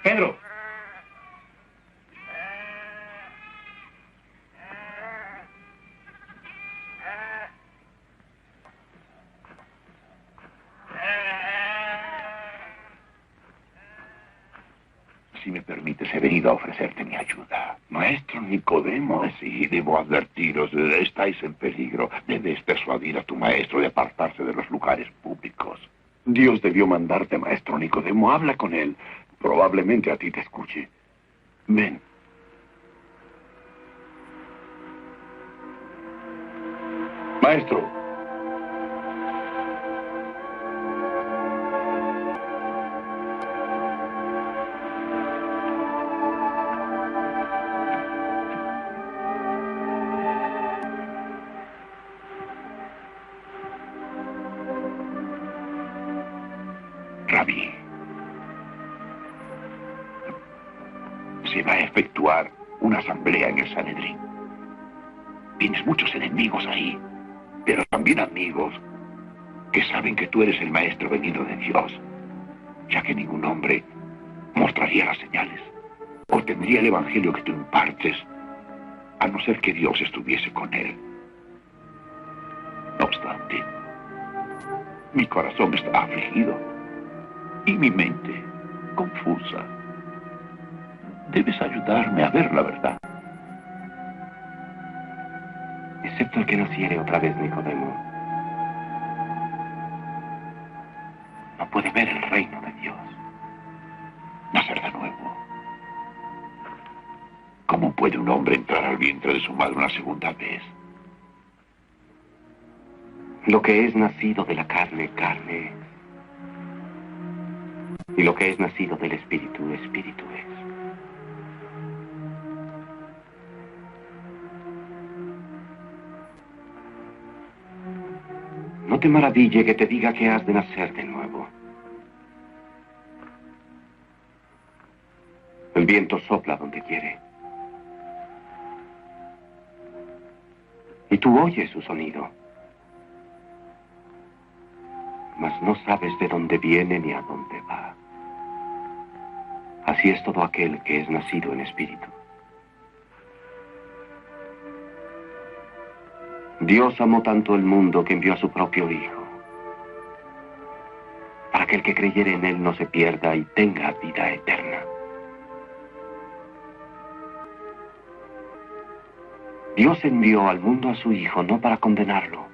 Pedro. Si me permites, he venido a ofrecerte mi ayuda. Maestro Nicodemo. Sí, debo advertiros, estáis en peligro. Debes persuadir a tu maestro de apartarse de los lugares públicos. Dios debió mandarte, maestro Nicodemo. Habla con él. Probablemente a ti te escuche. Ven. Maestro. Rabí, se va a efectuar una asamblea en el Sanedrín. Tienes muchos enemigos ahí, pero también amigos que saben que tú eres el maestro venido de Dios, ya que ningún hombre mostraría las señales o tendría el evangelio que tú impartes, a no ser que Dios estuviese con él. No obstante, mi corazón está afligido y mi mente confusa. Debes ayudarme a ver la verdad. Excepto el que naciere otra vez, Nicodemo, no puede ver el reino de Dios. Nacer de nuevo. ¿Cómo puede un hombre entrar al vientre de su madre una segunda vez? Lo que es nacido de la carne, carne es. Y lo que es nacido del Espíritu, Espíritu es. No te maraville que te diga que has de nacer de nuevo. El viento sopla donde quiere. Y tú oyes su sonido. Mas no sabes de dónde viene ni a dónde va. Así es todo aquel que es nacido en espíritu. Dios amó tanto el mundo que envió a su propio Hijo, para que el que creyere en él no se pierda y tenga vida eterna. Dios envió al mundo a su Hijo no para condenarlo,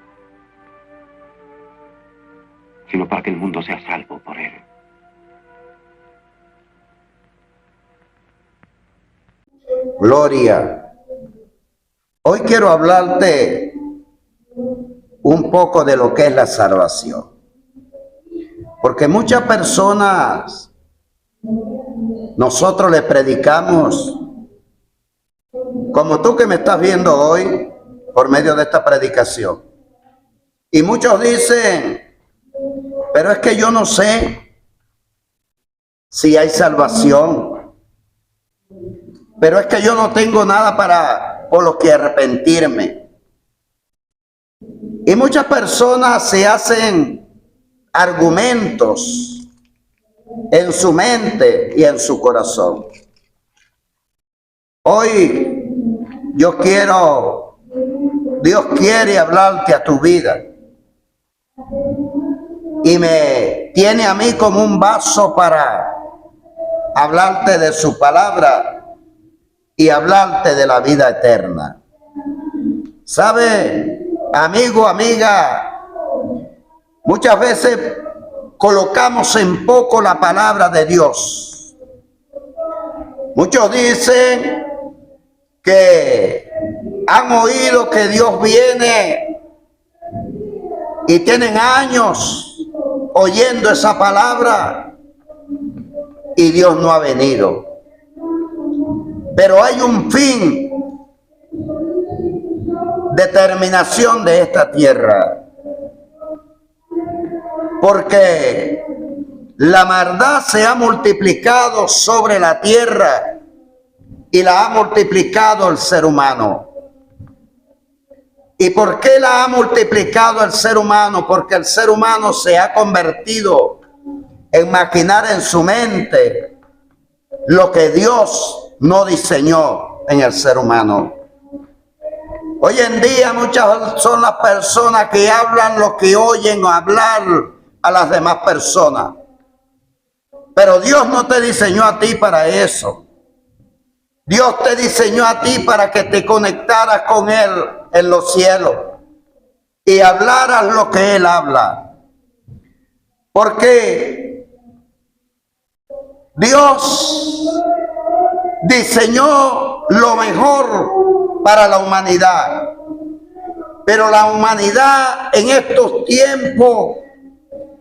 sino para que el mundo sea salvo por él. Gloria. Hoy quiero hablarte un poco de lo que es la salvación. Porque muchas personas, nosotros le predicamos, como tú que me estás viendo hoy, por medio de esta predicación. Y muchos dicen, pero es que yo no sé si hay salvación. Pero es que yo no tengo nada por lo que arrepentirme. Y muchas personas se hacen argumentos en su mente y en su corazón. Hoy Dios quiere hablarte a tu vida. Y me tiene a mí como un vaso para hablarte de su palabra y hablarte de la vida eterna. ¿Sabe, amigo, amiga? Muchas veces colocamos en poco la palabra de Dios. Muchos dicen que han oído que Dios viene y tienen años oyendo esa palabra y Dios no ha venido. Pero hay un fin de terminación de esta tierra. Porque la maldad se ha multiplicado sobre la tierra y la ha multiplicado el ser humano. ¿Y por qué la ha multiplicado el ser humano? Porque el ser humano se ha convertido en maquinar en su mente lo que Dios no diseñó en el ser humano. Hoy en día muchas son las personas que hablan lo que oyen hablar a las demás personas. Pero Dios no te diseñó a ti para eso. Dios te diseñó a ti para que te conectaras con Él en los cielos y hablaras lo que Él habla. Porque Dios diseñó lo mejor para la humanidad. Pero la humanidad en estos tiempos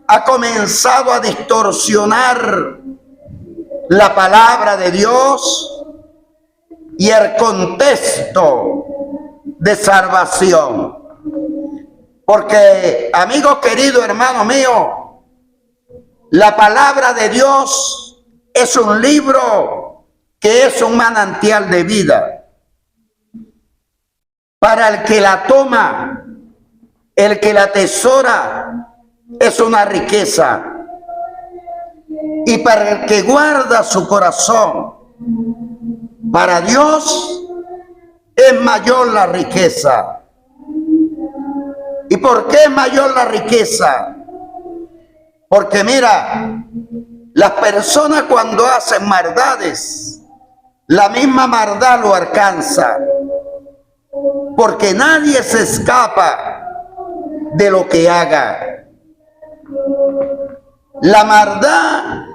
ha comenzado a distorsionar la palabra de Dios y el contexto de salvación. Porque, amigo querido, hermano mío, la palabra de Dios es un libro que es un manantial de vida. Para el que la toma, el que la atesora, es una riqueza. Y para el que guarda su corazón, para Dios es mayor la riqueza. ¿Y por qué es mayor la riqueza? Porque mira, las personas cuando hacen maldades, la misma maldad lo alcanza. Porque nadie se escapa de lo que haga. La maldad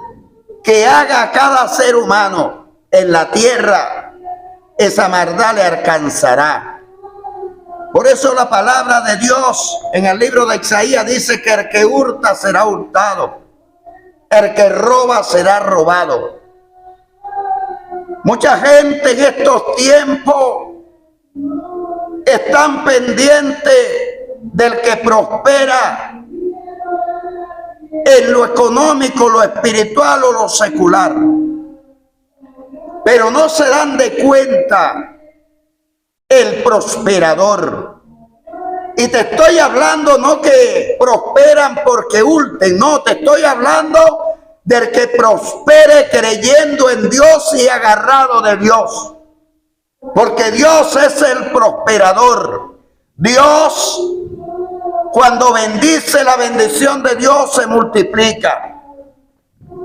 que haga cada ser humano en la tierra, esa maldad le alcanzará. Por eso la palabra de Dios en el libro de Isaías dice que el que hurta será hurtado, el que roba será robado. Mucha gente en estos tiempos están pendientes del que prospera en lo económico, lo espiritual o lo secular, pero no se dan de cuenta el prosperador. Y te estoy hablando no que prosperan porque hurten, no, te estoy hablando del que prospere creyendo en Dios y agarrado de Dios, porque Dios es el prosperador. Dios, cuando bendice, la bendición de Dios se multiplica.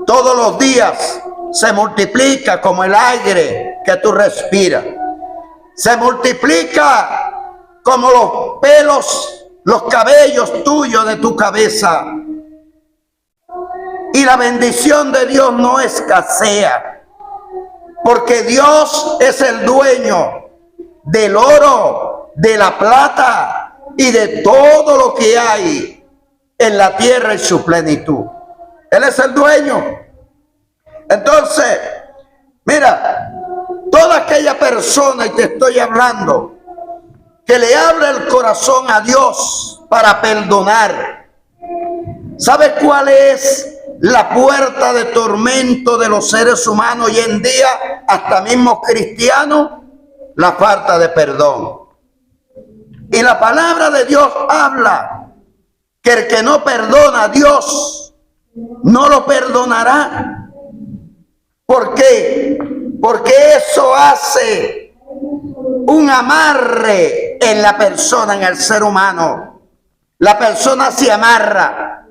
Todos los días se multiplica como el aire que tú respiras. Se multiplica como los pelos, los cabellos tuyos de tu cabeza. Y la bendición de Dios no escasea, porque Dios es el dueño del oro, de la plata y de todo lo que hay en la tierra y su plenitud. Él es el dueño. Entonces, mira, toda aquella persona, y te estoy hablando, que le abre el corazón a Dios para perdonar. ¿Sabe cuál es la puerta de tormento de los seres humanos hoy en día, hasta mismos cristianos? La falta de perdón. Y la palabra de Dios habla que el que no perdona a Dios no lo perdonará. ¿Por qué? Porque eso hace un amarre en la persona, en el ser humano. La persona se amarra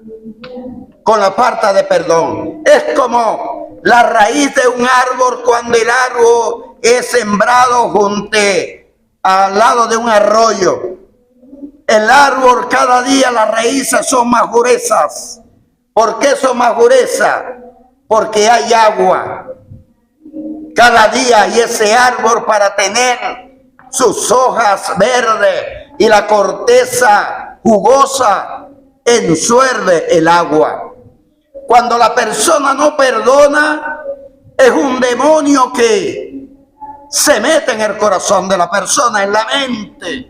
con la falta de perdón. Es como la raíz de un árbol cuando el árbol es sembrado junto al lado de un arroyo. El árbol, cada día las raíces son más gruesas. ¿Por qué son más gruesas? Porque hay agua cada día, y ese árbol, para tener sus hojas verdes y la corteza jugosa, ensuerve el agua. Cuando la persona no perdona, es un demonio que se mete en el corazón de la persona, en la mente.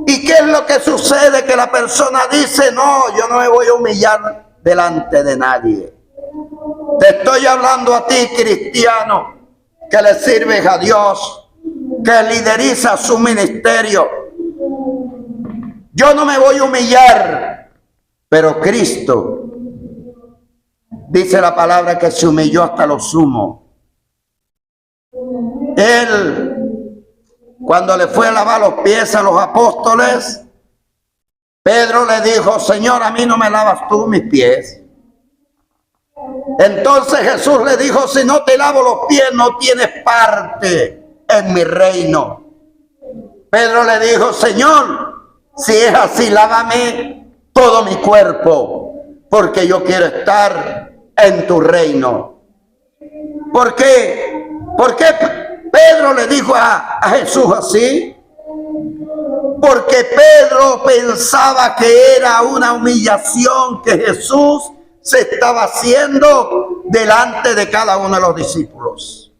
¿Y qué es lo que sucede? Que la persona dice: no, yo no me voy a humillar delante de nadie. Te estoy hablando a ti, cristiano, que le sirves a Dios, que lideriza su ministerio. Yo no me voy a humillar, pero Cristo, dice la palabra, que se humilló hasta lo sumo Él, cuando le fue a lavar los pies a los apóstoles, Pedro le dijo: Señor, a mí no me lavas tú mis pies. Entonces Jesús le dijo: si no te lavo los pies, no tienes parte en mi reino. Pedro le dijo: Señor, si es así, lávame todo mi cuerpo, porque yo quiero estar en tu reino. ¿Por qué? ¿Por qué Pedro le dijo a Jesús así? Porque Pedro pensaba que era una humillación que Jesús se estaba haciendo delante de cada uno de los discípulos.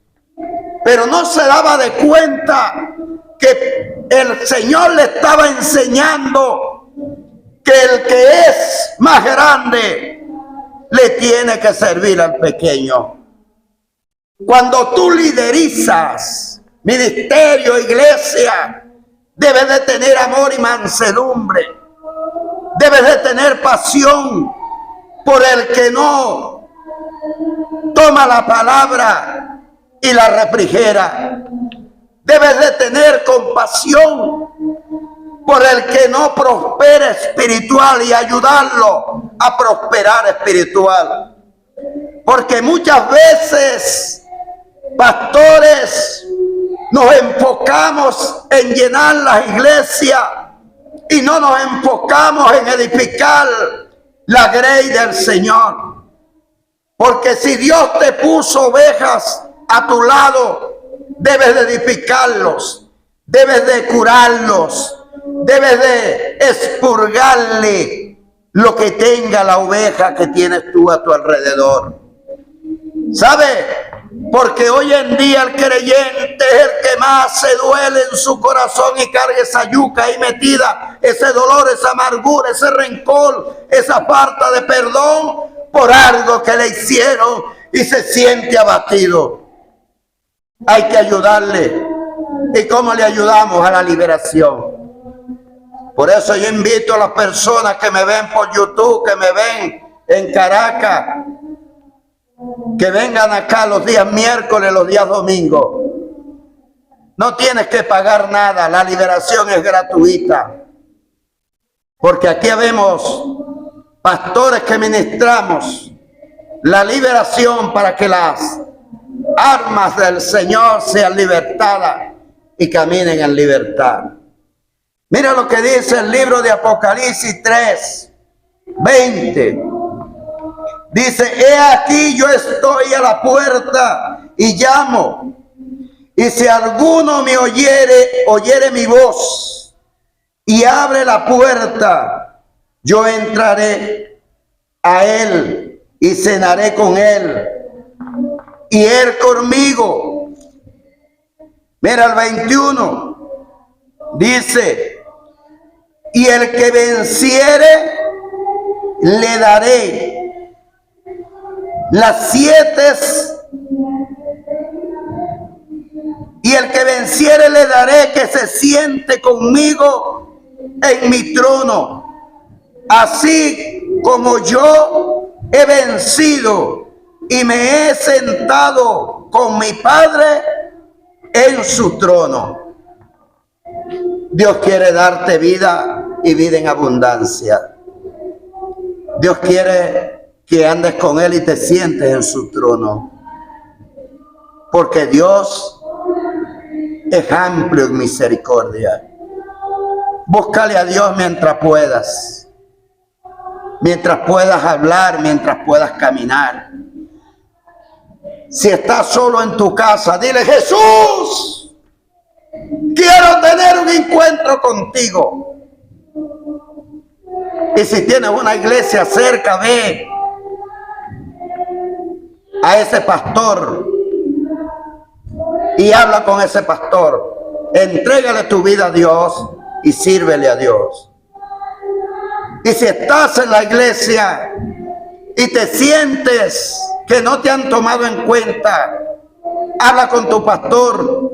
Pero no se daba de cuenta que el Señor le estaba enseñando que el que es más grande le tiene que servir al pequeño. Cuando tú liderizas ministerio, iglesia, debes de tener amor y mansedumbre. Debes de tener pasión por el que no toma la palabra y la refrigera. Debes de tener compasión por el que no prospera espiritual y ayudarlo a prosperar espiritual. Porque muchas veces, pastores, nos enfocamos en llenar las iglesias y no nos enfocamos en edificar la grey del Señor. Porque si Dios te puso ovejas a tu lado, debes de edificarlos, debes de curarlos, debes de expurgarle lo que tenga la oveja que tienes tú a tu alrededor. ¿Sabe? Porque hoy en día el creyente es el que más se duele en su corazón y carga esa yuca ahí metida, ese dolor, esa amargura, ese rencor, esa falta de perdón por algo que le hicieron y se siente abatido. Hay que ayudarle. ¿Y cómo le ayudamos? A la liberación. Por eso yo invito a las personas que me ven por YouTube, que me ven en Caracas, que vengan acá los días miércoles, los días domingos. No tienes que pagar nada, la liberación es gratuita. Porque aquí vemos pastores que ministramos la liberación para que las armas del Señor sean libertadas y caminen en libertad. Mira lo que dice el libro de Apocalipsis 3:20. Dice: he aquí yo estoy a la puerta y llamo, y si alguno me oyere mi voz y abre la puerta, yo entraré a él y cenaré con él y él conmigo. Mira el 21, dice: y el que venciere, le daré las 7, y el que venciere le daré que se siente conmigo en mi trono, así como yo he vencido y me he sentado con mi Padre en su trono. Dios quiere darte vida y vida en abundancia. Dios quiere que andes con Él y te sientes en su trono. Porque Dios es amplio en misericordia. Búscale a Dios mientras puedas. Mientras puedas hablar, mientras puedas caminar. Si estás solo en tu casa, dile: Jesús, quiero tener un encuentro contigo. Y si tienes una iglesia cerca, ve a ese pastor y habla con ese pastor. Entrégale tu vida a Dios y sírvele a Dios. Y si estás en la iglesia y te sientes que no te han tomado en cuenta, habla con tu pastor.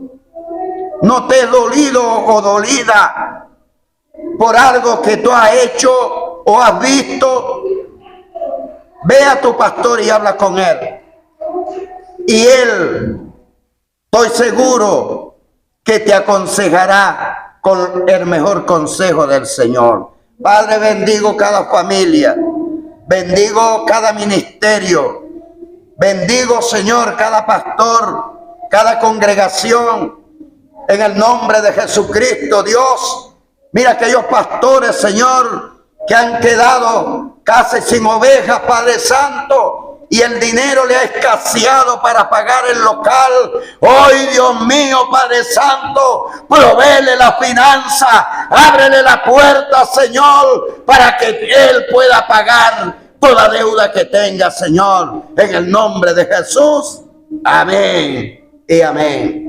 No te he dolido o dolida por algo que tú has hecho o has visto. Ve a tu pastor y habla con él. Y él estoy seguro que te aconsejará con el mejor consejo del Señor. Padre, bendigo cada familia, bendigo cada ministerio, bendigo, Señor, cada pastor, cada congregación, en el nombre de Jesucristo. Dios, mira aquellos pastores, Señor, que han quedado casi sin ovejas, Padre Santo, y el dinero le ha escaseado para pagar el local. Hoy, Dios mío, Padre Santo, provéele la finanza, ábrele la puerta, Señor, para que Él pueda pagar toda deuda que tenga, Señor, en el nombre de Jesús. Amén y amén.